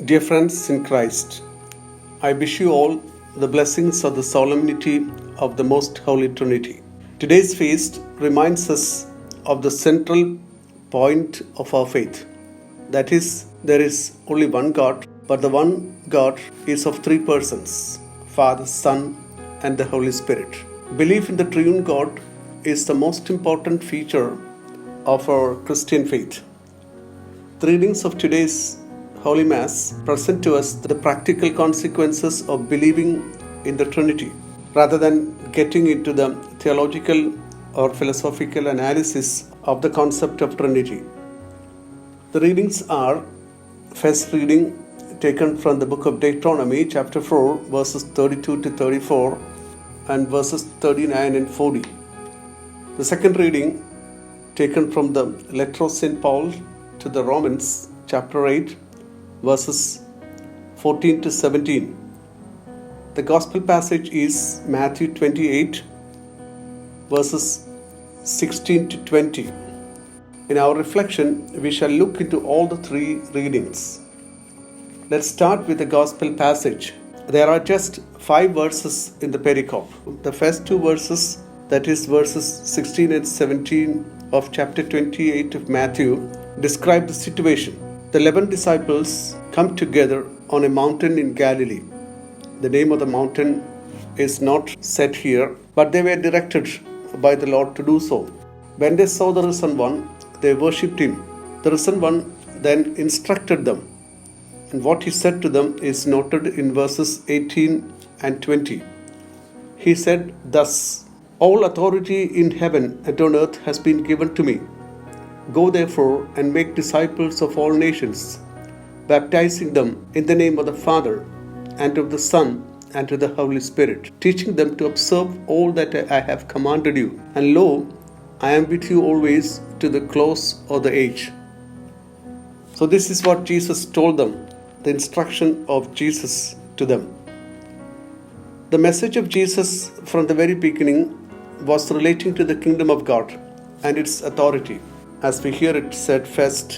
Dear friends in Christ, I wish you all the blessings of the solemnity of the Most Holy Trinity. Today's feast reminds us of the central point of our faith. That is, there is only one God, but the one God is of three persons: Father, Son, and the Holy Spirit. Belief in the triune God is the most important feature of our Christian faith. The readings of today's Holy Mass present to us the practical consequences of believing in the Trinity, rather than getting into the theological or philosophical analysis of the concept of Trinity. The readings are: first reading taken from the book of Deuteronomy, chapter 4, verses 32 to 34, and verses 39 and 40. The second reading taken from the letter of St. Paul to the Romans, chapter 8, verses 14 to 17. The Gospel passage is Matthew 28, verses 16 to 20. In our reflection, we shall look into all the three readings. Let's start with the Gospel passage. There are just 5 verses in the pericope. The first 2 verses, that is verses 16 and 17 of chapter 28 of Matthew, describe the situation. The 11 disciples come together on a mountain in Galilee. The name of the mountain is not said here, but they were directed by the Lord to do so. When they saw the risen one, they worshipped him. The risen one then instructed them, and what he said to them is noted in verses 18 and 20. He said thus: "All authority in heaven and on earth has been given to me. Go therefore and make disciples of all nations, baptizing them in the name of the Father, and of the Son, and of the Holy Spirit, teaching them to observe all that I have commanded you. And lo, I am with you always to the close of the age." So this is what Jesus told them, the instruction of Jesus to them. The message of Jesus from the very beginning was relating to the kingdom of God and its authority, as we hear it said first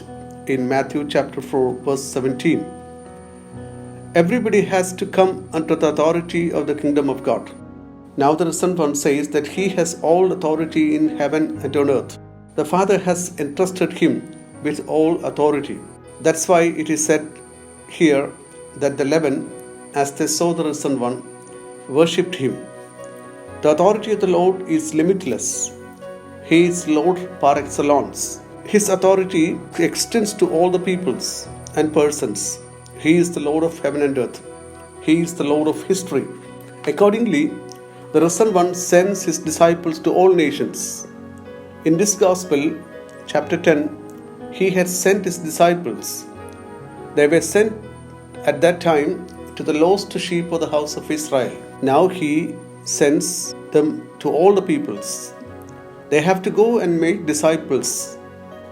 in Matthew chapter 4, verse 17. Everybody has to come under the authority of the kingdom of God. Now the risen one says that he has all authority in heaven and on earth. The Father has entrusted him with all authority. That's why it is said here that the 11, as they saw the risen one, worshipped him. The authority of the Lord is limitless. He is Lord par excellence. His authority extends to all the peoples and persons. He is the Lord of heaven and earth. He is the Lord of history. Accordingly, the risen one sends his disciples to all nations. In this Gospel, chapter 10, he had sent his disciples. They were sent at that time to the lost sheep of the house of Israel. Now he sends them to all the peoples. They have to go and make disciples.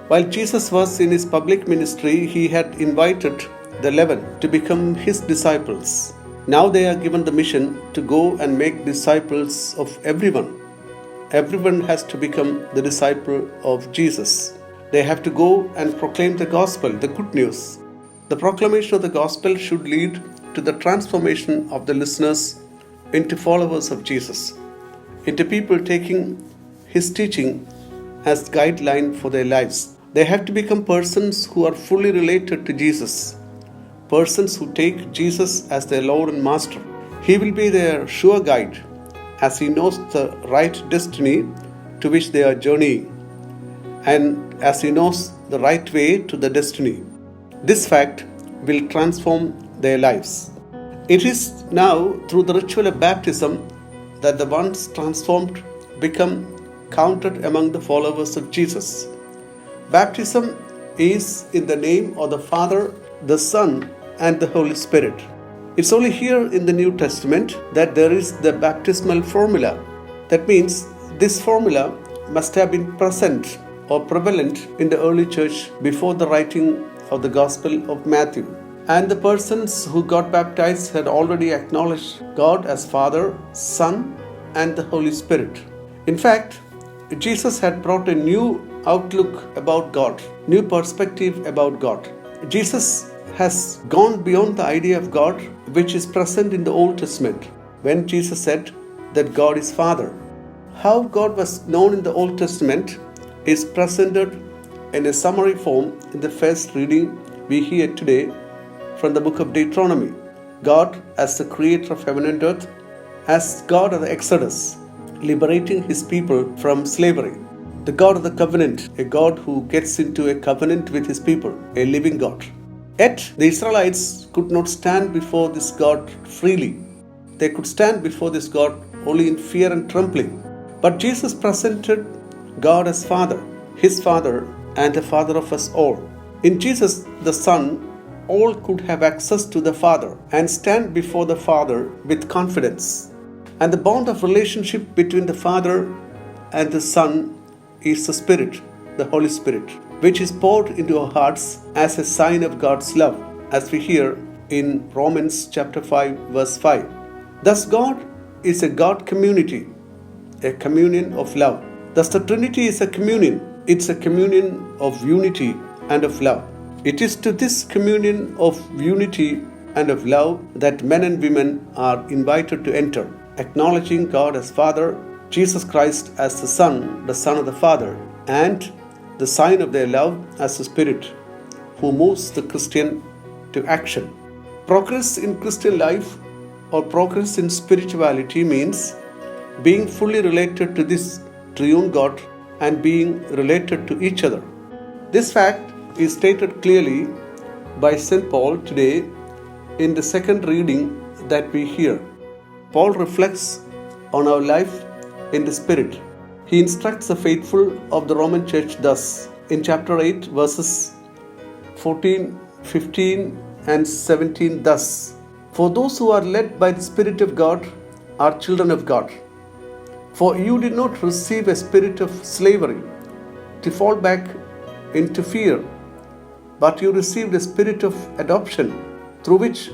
While Jesus was in his public ministry, he had invited the 11 to become his disciples. Now they are given the mission to go and make disciples of everyone. Everyone has to become the disciple of Jesus. They have to go and proclaim the gospel, the good news. The proclamation of the gospel should lead to the transformation of the listeners into followers of Jesus, into people taking his teaching as guideline for their lives. They have to become persons who are fully related to Jesus, persons who take Jesus as their Lord and Master. He will be their sure guide, as he knows the right destiny to which they are journeying, and as he knows the right way to the destiny. This fact will transform their lives. It is now through the ritual of baptism that the ones transformed become counted among the followers of Jesus. Baptism is in the name of the Father, the Son, and the Holy Spirit. It's only here in the New Testament that there is the baptismal formula. That means this formula must have been present or prevalent in the early church before the writing of the Gospel of Matthew. And the persons who got baptized had already acknowledged God as Father, Son, and the Holy Spirit. In fact, Jesus had brought a new outlook about God, new perspective about God. Jesus has gone beyond the idea of God which is present in the Old Testament when Jesus said that God is Father. How God was known in the Old Testament is presented in a summary form in the first reading we hear today from the book of Deuteronomy. God as the creator of heaven and earth, as God of the Exodus, liberating his people from slavery. The God of the covenant, a God who gets into a covenant with his people, a living God. Yet the Israelites could not stand before this God freely. They could stand before this God only in fear and trembling. But Jesus presented God as Father, his Father and the Father of us all. In Jesus, the Son, all could have access to the Father and stand before the Father with confidence. And the bond of relationship between the Father and the Son is the Spirit, the Holy Spirit, which is poured into our hearts as a sign of God's love, as we hear in Romans chapter 5, verse 5. Thus God is a God community, a communion of love. Thus the Trinity is a communion. It's a communion of unity and of love. It is to this communion of unity and of love that men and women are invited to enter, acknowledging God as Father, Jesus Christ as the Son of the Father, and the sign of their love as the Spirit, who moves the Christian to action. Progress in Christian life or progress in spirituality means being fully related to this triune God and being related to each other. This fact is stated clearly by St. Paul today in the second reading that we hear. Paul reflects on our life in the Spirit. He instructs the faithful of the Roman Church thus in chapter 8 verses 14, 15 and 17 thus. For those who are led by the Spirit of God are children of God. For you did not receive a spirit of slavery to fall back into fear, but you received a spirit of adoption through which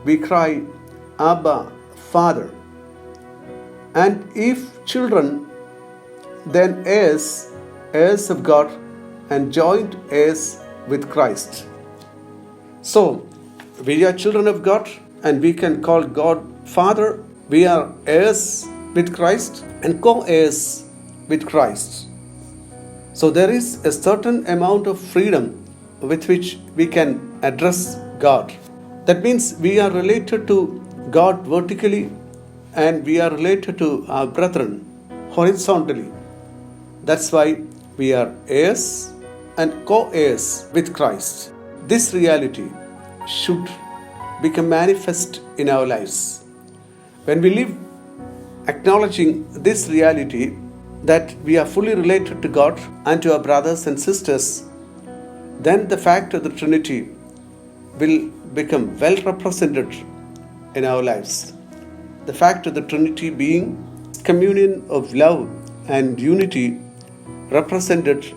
we cry, Abba, Father. And if children, then heirs, heirs of God, and joint heirs with Christ. So, we are children of God, and we can call God Father. We are heirs with Christ and co-heirs with Christ. So there is a certain amount of freedom with which we can address God. That means we are related to God vertically and we are related to our brethren horizontally. That's why we are heirs and co-heirs with Christ. This reality should become manifest in our lives. When we live acknowledging this reality that we are fully related to God and to our brothers and sisters, then the fact of the Trinity will become well represented in our lives. The fact of the Trinity being communion of love and unity represented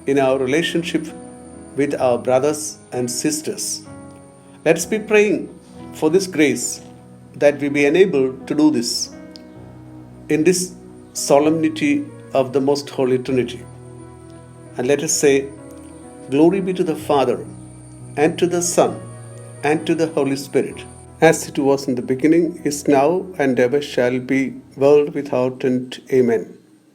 in our relationship with our brothers and sisters. Let us be praying for this grace that we be enabled to do this in this solemnity of the Most Holy Trinity. And let us say, Glory be to the Father, and to the Son, and to the Holy Spirit, as it was in the beginning, is now, and ever shall be, world without end. Amen.